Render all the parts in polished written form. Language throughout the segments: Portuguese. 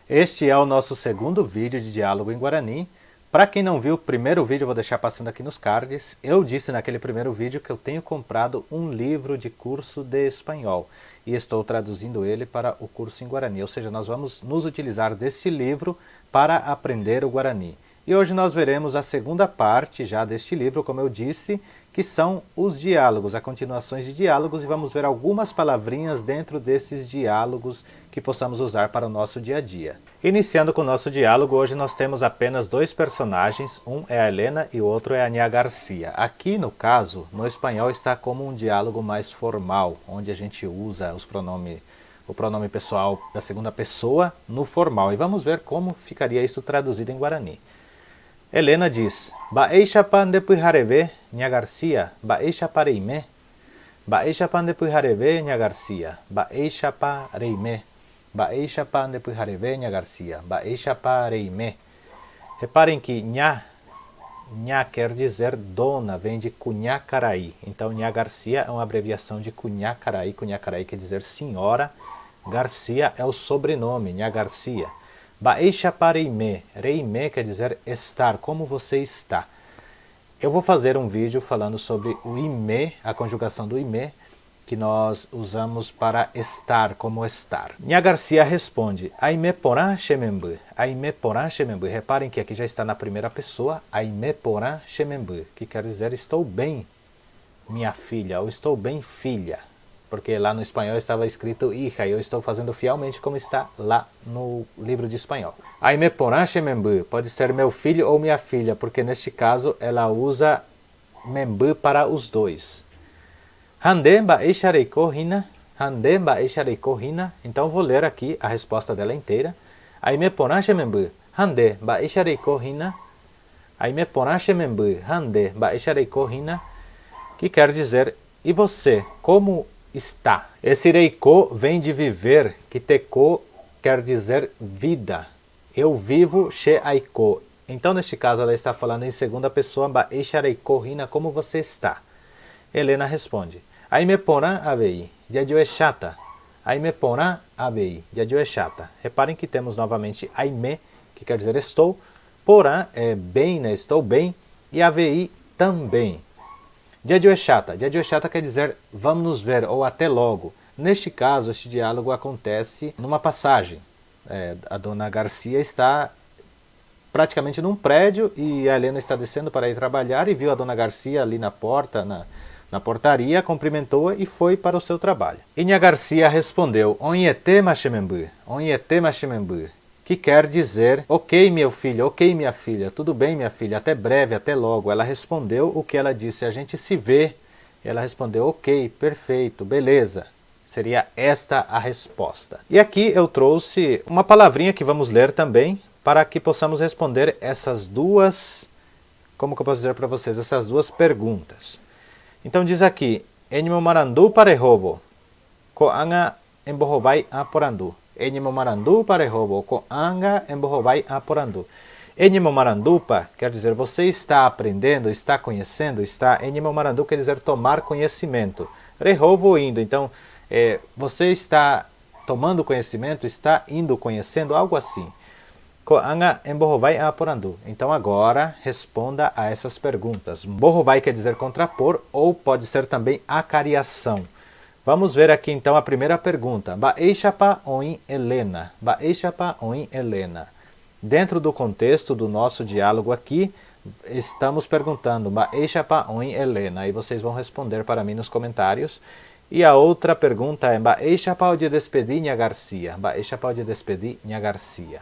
Este é o nosso segundo vídeo de diálogo em Guarani. Para quem não viu o primeiro vídeo, eu vou deixar passando aqui nos cards. Eu disse naquele primeiro vídeo que eu tenho comprado um livro de curso de espanhol e estou traduzindo ele para o curso em Guarani, ou seja, nós vamos nos utilizar deste livro para aprender o Guarani. E hoje nós veremos a segunda parte já deste livro, como eu disse, que são os diálogos, as continuações de diálogos, e vamos ver algumas palavrinhas dentro desses diálogos que possamos usar para o nosso dia a dia. Iniciando com o nosso diálogo, hoje nós temos apenas dois personagens, um é a Helena e o outro é a Nia Garcia. Aqui no caso, no espanhol está como um diálogo mais formal, onde a gente usa o pronome pessoal da segunda pessoa no formal. E vamos ver como ficaria isso traduzido em Guarani. Helena diz: Baeixa pan de pujareve, Nia Garcia, baeixa pareime. Baeixa pan de pujareve, Nia Garcia, baeixa pareime. Baeixa pan de pujareve, Nia Garcia, baeixa pareime. Reparem que Nha quer dizer dona, vem de Cunhacaraí. Então Nia Garcia é uma abreviação de Cunhacaraí. Cunhacaraí quer dizer senhora. Garcia é o sobrenome, Nia Garcia. Baeixa pareime. Reime quer dizer estar, como você está. Eu vou fazer um vídeo falando sobre o ime, a conjugação do ime, que nós usamos para estar, como estar. Nia Garcia responde: Aime porã xemembu. Aime porã xemembu. Reparem que aqui já está na primeira pessoa, Aime porã xemembu, que quer dizer estou bem, minha filha, ou estou bem, filha. Porque lá no espanhol estava escrito hija, e eu estou fazendo fielmente como está lá no livro de espanhol. Aime porã xemembu pode ser meu filho ou minha filha, porque neste caso ela usa membu para os dois. Hande baeixa reiko hina. Hande baeixa reiko hina. Então vou ler aqui a resposta dela inteira. Aime porã xemembu. Hande baeixa reiko hina. Aime porã xemembu. Hande baeixa reiko hina. Que quer dizer, e você, como está? Esse reiko vem de viver, que teko quer dizer vida. Eu vivo she aiko. Então neste caso ela está falando em segunda pessoa, baeixa reiko hina, como você está? Helena responde: Aime porã avei, yadio é chata. Aime porã avei, yadio é chata. Reparem que temos novamente aime, que quer dizer estou, porã é bem, né? Estou bem, e avei também. Yadio é chata. Yadio é chata quer dizer vamos nos ver, ou até logo. Neste caso, este diálogo acontece numa passagem. A dona Garcia está praticamente num prédio e a Helena está descendo para ir trabalhar e viu a dona Garcia ali na porta, na portaria, cumprimentou-a e foi para o seu trabalho. E Nia Garcia respondeu: Onhete machemembu, onhete machemembu, que quer dizer ok meu filho, ok minha filha, tudo bem minha filha, até breve, até logo. Ela respondeu o que ela disse: a gente se vê. Ela respondeu: ok, perfeito, beleza. Seria esta a resposta. E aqui eu trouxe uma palavrinha que vamos ler também, para que possamos responder essas duas, como que eu posso dizer para vocês, essas duas perguntas. Então diz aqui: Enimo marandu parehovo, ko anga embohovai aporandu. Enimo marandu parehovo, ko anga embohovai aporandu. Enimo marandupa quer dizer você está aprendendo, está conhecendo, está. Enimo marandu quer dizer tomar conhecimento. Rehovo indo, então você está tomando conhecimento, está indo conhecendo, algo assim. Ko anga embohovai aporandu. Então agora responda a essas perguntas. Bohovai quer dizer contrapor, ou pode ser também acariação. Vamos ver aqui então a primeira pergunta. Baeixa pa oin Helena. Baeixa pa oin Helena. Dentro do contexto do nosso diálogo aqui, estamos perguntando Baeixa pa oin Helena. E vocês vão responder para mim nos comentários. E a outra pergunta é Baeixa pa de despedir Nia Garcia. Baeixa pa de despedir Nia Garcia.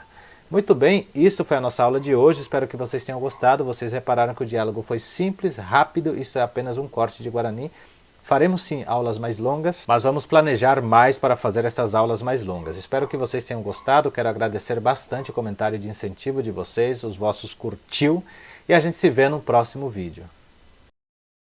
Muito bem, isso foi a nossa aula de hoje, espero que vocês tenham gostado. Vocês repararam que o diálogo foi simples, rápido, isso é apenas um corte de Guarani. Faremos sim aulas mais longas, mas vamos planejar mais para fazer estas aulas mais longas. Espero que vocês tenham gostado, quero agradecer bastante o comentário de incentivo de vocês, os vossos curtiu, e a gente se vê no próximo vídeo.